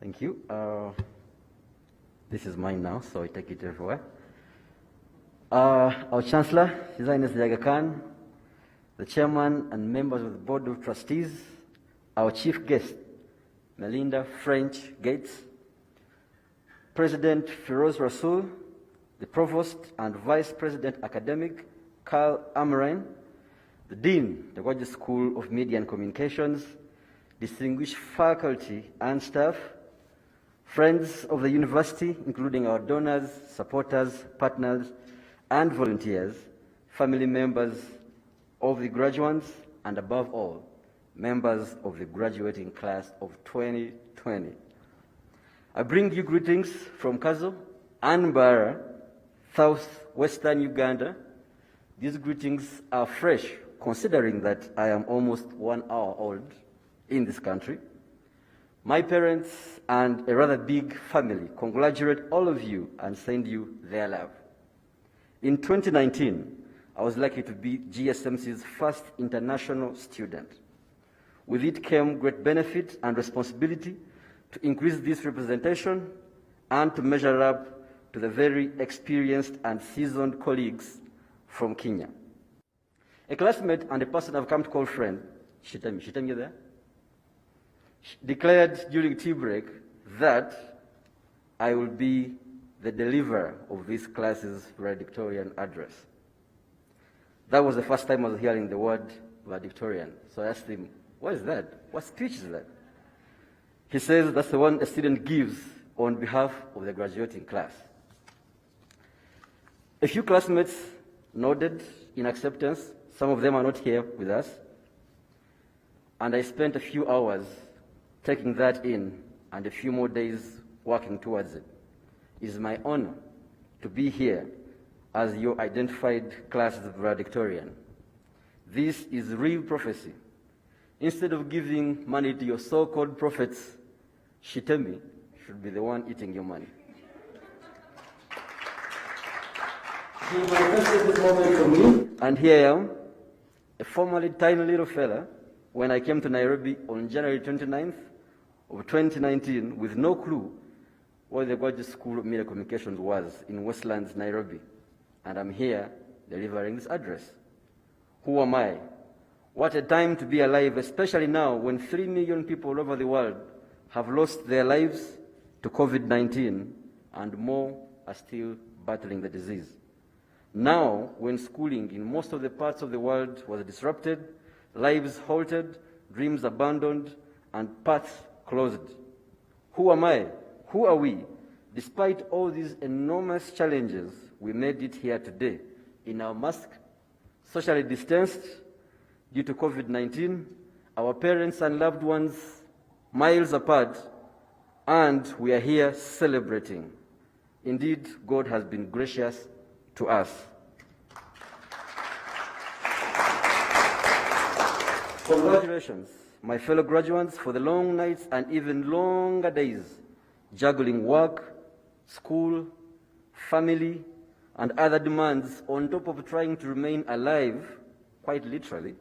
Thank you. This is mine now, so I take it everywhere. Our Chancellor, His Highness the Aga Khan, the Chairman and members of the Board of Trustees, our Chief Guest, Melinda French Gates, President Firoz Rasool, the Provost and Vice President Academic, Carl Amarain, the Dean, the Gorgeous School of Media and Communications, distinguished faculty and staff, friends of the university, including our donors, supporters, partners, and volunteers, family members of the graduates, and above all, members of the graduating class of 2020. I bring you greetings from Kazo and Mbara, southwestern Uganda. These greetings are fresh, considering that I am almost 1 hour old in this country. My parents and a rather big family congratulate all of you and send you their love. In 2019, I was lucky to be GSMC's first international student. With it came great benefit and responsibility to increase this representation and to measure up to the very experienced and seasoned colleagues from Kenya. A classmate and a person I've come to call friend, Shitem, you there? Declared during tea break that I will be the deliverer of this class's valedictorian address. That was the first time I was hearing the word valedictorian. So I asked him, what is that? What speech is that? He says that's the one a student gives on behalf of the graduating class. A few classmates nodded in acceptance. Some of them are not here with us. And I spent a few hours taking that in and a few more days working towards it. It is my honor to be here as your identified class valedictorian. This is real prophecy. Instead of giving money to your so-called prophets, Shitemi should be the one eating your money. He manifested this moment for me, and here I am, a formerly tiny little fella, when I came to Nairobi on January 29th of 2019 with no clue what the Gorgeous School of Media Communications was in Westlands, Nairobi. And I'm here delivering this address. Who am I? What a time to be alive, especially now when 3 million people all over the world have lost their lives to COVID-19 and more are still battling the disease. Now, when schooling in most of the parts of the world was disrupted, lives halted, dreams abandoned, and paths closed. Who am I? Who are we? Despite all these enormous challenges, we made it here today in our mask, socially distanced due to COVID-19, our parents and loved ones miles apart, and we are here celebrating. Indeed, God has been gracious to us. Congratulations, my fellow graduates, for the long nights and even longer days, juggling work, school, family, and other demands on top of trying to remain alive, quite literally.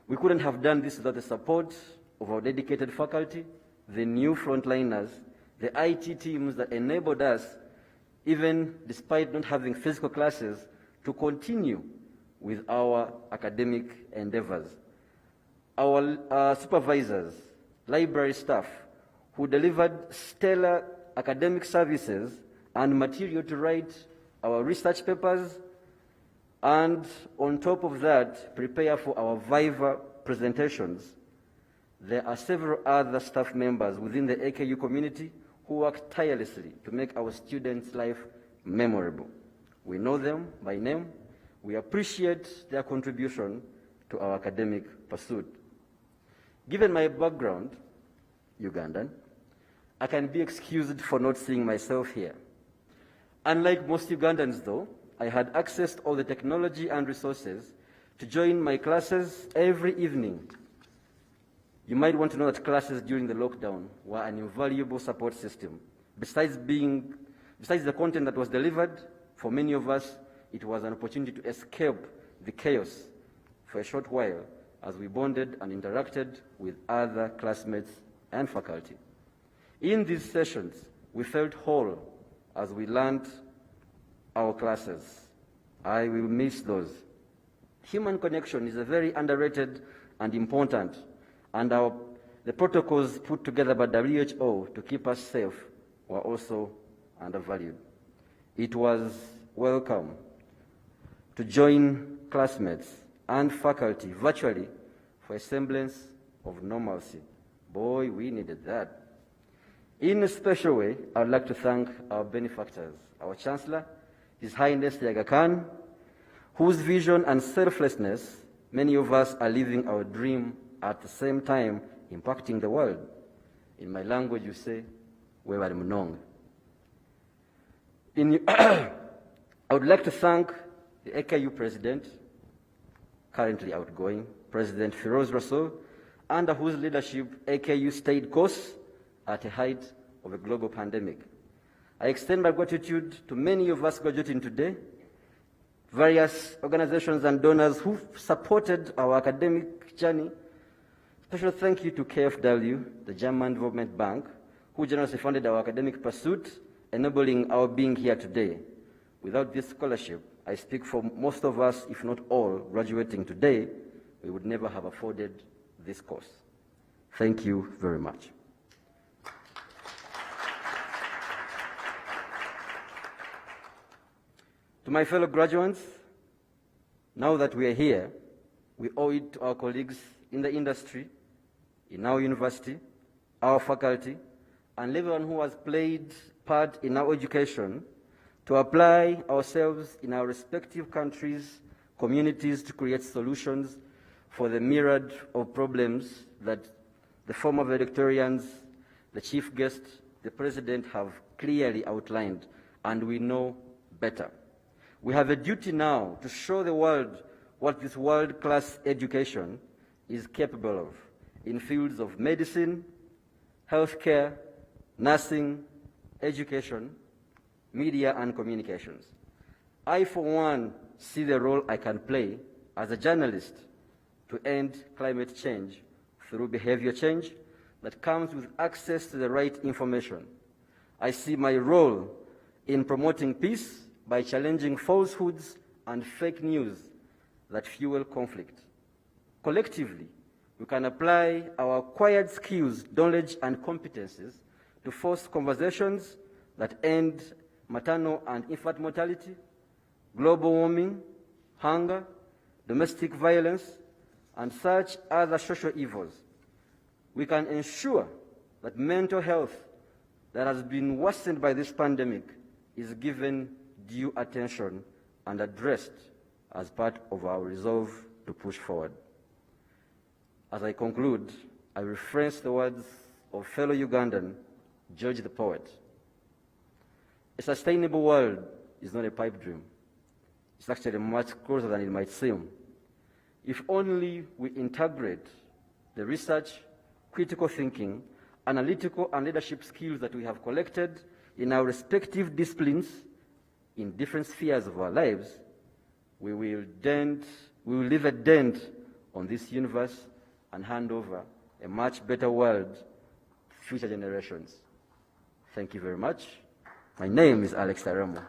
We couldn't have done this without the support of our dedicated faculty, the new frontliners, the IT teams that enabled us, even despite not having physical classes, to continue with our academic endeavors. Our supervisors, library staff, who delivered stellar academic services and material to write our research papers, and on top of that, prepare for our Viva presentations. There are several other staff members within the AKU community who work tirelessly to make our students' life memorable. We know them by name. We appreciate their contribution to our academic pursuit. Given my background, Ugandan, I can be excused for not seeing myself here. Unlike most Ugandans, though, I had access to all the technology and resources to join my classes every evening. You might want to know that classes during the lockdown were an invaluable support system. Besides the content that was delivered, for many of us, it was an opportunity to escape the chaos for a short while as we bonded and interacted with other classmates and faculty. In these sessions, we felt whole as we learned our classes. I will miss those. Human connection is a very underrated and important, and the protocols put together by WHO to keep us safe were also undervalued. It was welcome to join classmates and faculty virtually for a semblance of normalcy. Boy, we needed that. In a special way, I would like to thank our benefactors, our Chancellor, His Highness the Aga Khan, whose vision and selflessness many of us are living our dream at the same time impacting the world. In my language, you say, we were mnongo. I would like to thank the AKU President, currently outgoing, President Firoz Rasool, under whose leadership AKU stayed course at the height of a global pandemic. I extend my gratitude to many of us graduating today, various organizations and donors who supported our academic journey. Special thank you to KfW, the German Development Bank, who generously funded our academic pursuit, enabling our being here today. Without this scholarship, I speak for most of us, if not all, graduating today, we would never have afforded this course. Thank you very much. To my fellow graduates, now that we are here, we owe it to our colleagues in the industry, in our university, our faculty, and everyone who has played part in our education to apply ourselves in our respective countries, communities to create solutions for the myriad of problems that the former valedictorians, the chief guest, the president have clearly outlined, and we know better. We have a duty now to show the world what this world-class education is capable of in fields of medicine, healthcare, nursing, education, media, and communications. I, for one, see the role I can play as a journalist to end climate change through behavior change that comes with access to the right information. I see my role in promoting peace by challenging falsehoods and fake news that fuel conflict. Collectively, we can apply our acquired skills, knowledge, and competencies to force conversations that end maternal and infant mortality, global warming, hunger, domestic violence, and such other social evils. We can ensure that mental health that has been worsened by this pandemic is given due attention and addressed as part of our resolve to push forward. As I conclude, I reference the words of fellow Ugandan, George the poet. A sustainable world is not a pipe dream. It's actually much closer than it might seem. If only we integrate the research, critical thinking, analytical and leadership skills that we have collected in our respective disciplines in different spheres of our lives, we will leave a dent on this universe and hand over a much better world to future generations. Thank you very much. My name is Alex Taremwa.